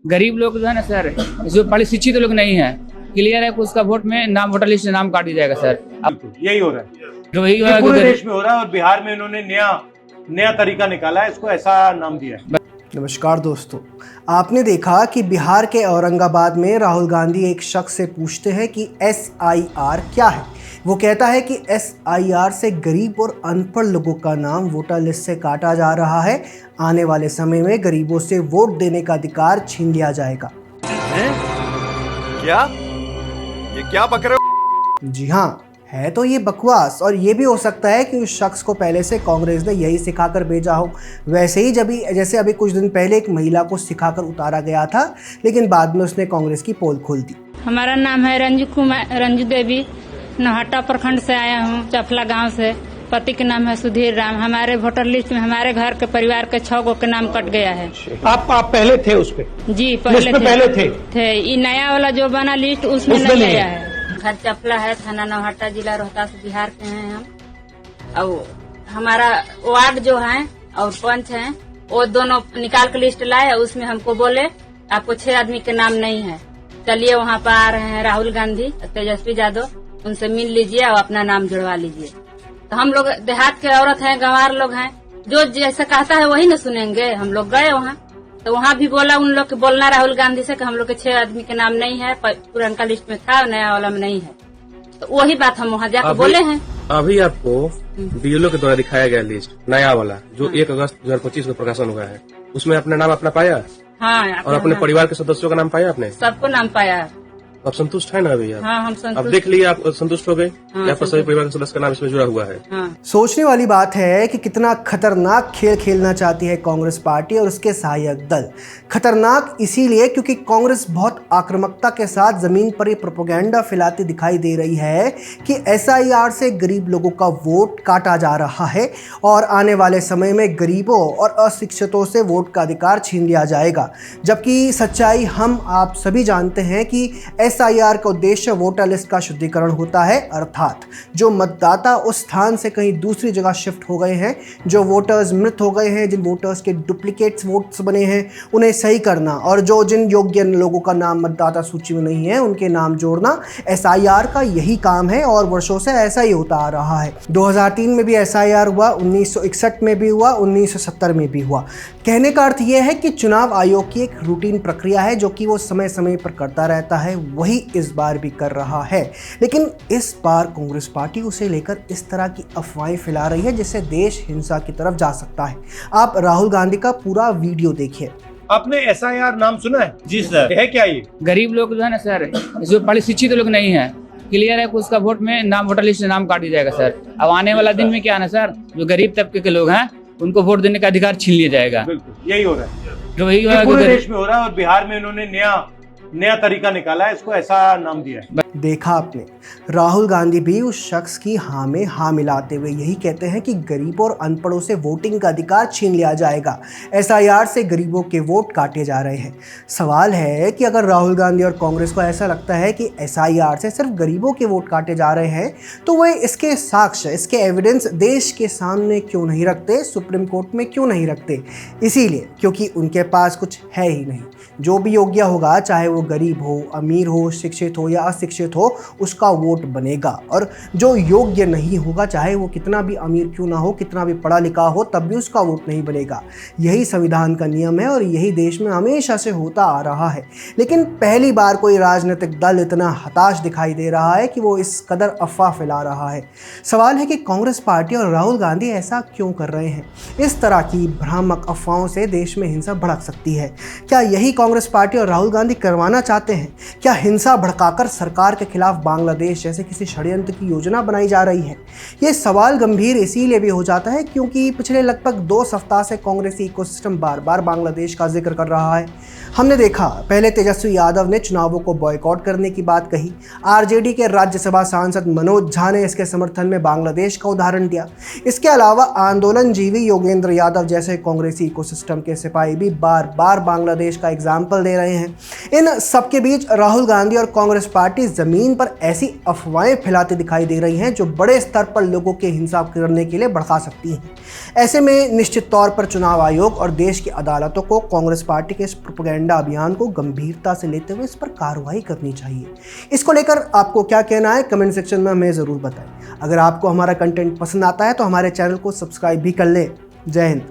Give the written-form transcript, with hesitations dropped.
गरीब लोग जो है ना सर, जो पढ़े शिक्षित लोग नहीं है, क्लियर है कि उसका वोट में नाम, वोटर लिस्ट में नाम काट दिया जाएगा सर। अब यही हो रहा है, जो वही ये पूरे देश में हो रहा है और बिहार में इन्होंने नया तरीका निकाला है, इसको ऐसा नाम दिया है। नमस्कार दोस्तों, आपने देखा कि बिहार के औरंगाबाद में राहुल गांधी एक शख्स से पूछते हैं कि SIR क्या है। वो कहता है कि SIR से गरीब और अनपढ़ लोगों का नाम वोटर लिस्ट से काटा जा रहा है। आने वाले समय में गरीबों से वोट देने का अधिकार छीन लिया जाएगा। क्या? ये क्या बक रहे हो? जी हाँ, है तो ये बकवास। और ये भी हो सकता है कि उस शख्स को पहले से कांग्रेस ने यही सिखाकर भेजा हो। वैसे ही जैसे अभी कुछ दिन पहले एक महिला को सिखाकर उतारा गया था, लेकिन बाद में उसने कांग्रेस की पोल खोल दी। हमारा नाम है रंजू देवी, नौहट्टा प्रखंड से आया हूँ, चफला गांव से। पति के नाम है सुधीर राम। हमारे वोटर लिस्ट में हमारे घर के परिवार के 6 गो के नाम कट गया है। आप पहले थे उस पे? जी पहले थे। ये नया वाला जो बना लिस्ट उसमें नहीं आया है। घर चफला है, थाना नौहट्टा, जिला रोहतास, बिहार के हैं हम। और हमारा वार्ड जो है और पंच है, वो दोनों निकाल के लिस्ट लाए। उसमें हमको बोले आपको 6 आदमी के नाम नहीं है, चलिए वहाँ पर आ रहे हैं राहुल गांधी, तेजस्वी यादव, उनसे मिल लीजिए और अपना नाम जुड़वा लीजिए। तो हम लोग देहात के औरत हैं, गंवार लोग हैं, जो जैसे कहता है वही न सुनेंगे। हम लोग गए वहाँ, तो वहाँ भी बोला उन लोग के बोलना राहुल गांधी से कि हम लोग के 6 आदमी के नाम नहीं है, पुराना लिस्ट में था, नया वाला में नहीं है। तो वही बात हम वहाँ जाकर बोले हैं। अभी आपको BLO के द्वारा दिखाया गया लिस्ट नया वाला जो 1 अगस्त 2025 को प्रकाशन हुआ है, उसमें अपना नाम अपना पाया? हाँ, और अपने परिवार के सदस्यों का नाम पाया आपने? सबको नाम पाया। आप संतुष्ट है ना अभी? हाँ, हम संतुष्ट। अब देख लिए आप संतुष्ट हो गए? हाँ, आपका सभी परिवार के सदस्य का नाम इसमें जुड़ा हुआ है। हाँ। सोचने वाली बात है कि कितना खतरनाक खेल खेलना चाहती है कांग्रेस पार्टी और उसके सहायक दल। खतरनाक इसीलिए क्योंकि कांग्रेस बहुत आक्रामकता के साथ जमीन पर ये प्रोपेगेंडा फैलाती दिखाई दे रही है कि SIR से गरीब लोगों का वोट काटा जा रहा है और आने वाले समय में गरीबों और अशिक्षितों से वोट का अधिकार छीन लिया जाएगा। जबकि सच्चाई हम आप सभी जानते हैं कि SIR का उद्देश्य वोटर लिस्ट का शुद्धिकरण होता है, अर्थात जो मतदाता उस स्थान से कहीं दूसरी जगह शिफ्ट हो गए हैं, जो वोटर्स मृत हो गए हैं, जिन वोटर्स के डुप्लीकेट्स वोट्स बने हैं, उन्हें सही करना, और जो जिन योग्य लोगों का नाम मतदाता सूची में नहीं है उनके नाम जोड़ना। SIR का यही काम है और वर्षों से ऐसा ही होता आ रहा है। 2003 में भी SIR हुआ, 1961 में भी हुआ, 1970 में भी हुआ। कहने का अर्थ यह है कि चुनाव आयोग की एक रूटीन प्रक्रिया है जो कि वो समय समय पर करता रहता है, वही इस बार भी कर रहा है। लेकिन इस बार कांग्रेस पार्टी उसे लेकर इस तरह की अफवाहें फैला रही है जिससे देश हिंसा की तरफ जा सकता है। आप राहुल गांधी का पूरा वीडियो देखिए। आपने SIR नाम सुना है? जी सर। है क्या ये? गरीब लोग जो है ना सर, जो पढ़े शिक्षित लोग नहीं है, क्लियर है कि उसका वोट में नाम, वोटर लिस्ट में नाम काट दिया जाएगा सर। अब आने वाला दिन में क्या है ना सर, जो गरीब तबके के लोग हैं उनको वोट देने का अधिकार छीन लिया जाएगा। बिल्कुल यही हो रहा है, जो वही ये पूरे देश में हो रहा है और बिहार में इन्होंने नया तरीका निकाला है, इसको ऐसा नाम दिया है। देखा आपने, राहुल गांधी भी उस शख्स की हाँ में हाँ मिलाते हुए यही कहते हैं कि गरीबों और अनपढ़ों से वोटिंग का अधिकार छीन लिया जाएगा। SIR से गरीबों के वोट काटे जा रहे हैं। सवाल है कि अगर राहुल गांधी और कांग्रेस को ऐसा लगता है कि SIR से सिर्फ गरीबों के वोट काटे जा रहे हैं, तो वे इसके साक्ष्य, इसके एविडेंस देश के सामने क्यों नहीं रखते, सुप्रीम कोर्ट में क्यों नहीं रखते? इसीलिए क्योंकि उनके पास कुछ है ही नहीं। जो भी योग्य होगा, चाहे वो गरीब हो, अमीर हो, शिक्षित हो या अशिक्षित हो, उसका वोट बनेगा। और जो योग्य नहीं होगा, चाहे वो कितना भी अमीर क्यों ना हो, कितना भी पढ़ा लिखा हो, तब भी उसका वोट नहीं बनेगा। यही संविधान का नियम है और यही देश में हमेशा से होता आ रहा है। लेकिन पहली बार कोई राजनीतिक दल इतना हताश दिखाई दे रहा है कि वो इस कदर अफवाह फैला रहा है। सवाल है कि कांग्रेस पार्टी और राहुल गांधी ऐसा क्यों कर रहे हैं? इस तरह की भ्रामक अफवाहों से देश में हिंसा भड़क सकती है। क्या यही कांग्रेस पार्टी और राहुल गांधी करवाना चाहते हैं? क्या हिंसा भड़काकर सरकार के खिलाफ बांग्लादेश जैसे किसी षड्यंत्र की योजना बनाई जा रही है? ये सवाल गंभीर इसीलिए भी हो जाता है क्योंकि पिछले लगभग 2 सप्ताह से कांग्रेसी इकोसिस्टम बार बार बांग्लादेश का जिक्र कर रहा है। हमने देखा, पहले तेजस्वी यादव ने चुनावों को बॉयकॉट करने की बात कही। RJD के राज्यसभा सांसद मनोज झा ने इसके समर्थन में बांग्लादेश का उदाहरण दिया। इसके अलावा आंदोलनजीवी योगेंद्र यादव जैसे कांग्रेसी इकोसिस्टम के सिपाही भी बार बार बांग्लादेश का एग्जाम्पल एग्जाम्पल दे रहे हैं। इन सबके बीच राहुल गांधी और कांग्रेस पार्टी ज़मीन पर ऐसी अफवाहें फैलाती दिखाई दे रही हैं जो बड़े स्तर पर लोगों के हिंसा करने के लिए भड़का सकती हैं। ऐसे में निश्चित तौर पर चुनाव आयोग और देश की अदालतों को कांग्रेस पार्टी के इस प्रोपेगेंडा अभियान को गंभीरता से लेते हुए इस पर कार्रवाई करनी चाहिए। इसको लेकर आपको क्या कहना है कमेंट सेक्शन में हमें ज़रूर बताएं। अगर आपको हमारा कंटेंट पसंद आता है तो हमारे चैनल को सब्सक्राइब भी कर लें। जय हिंद।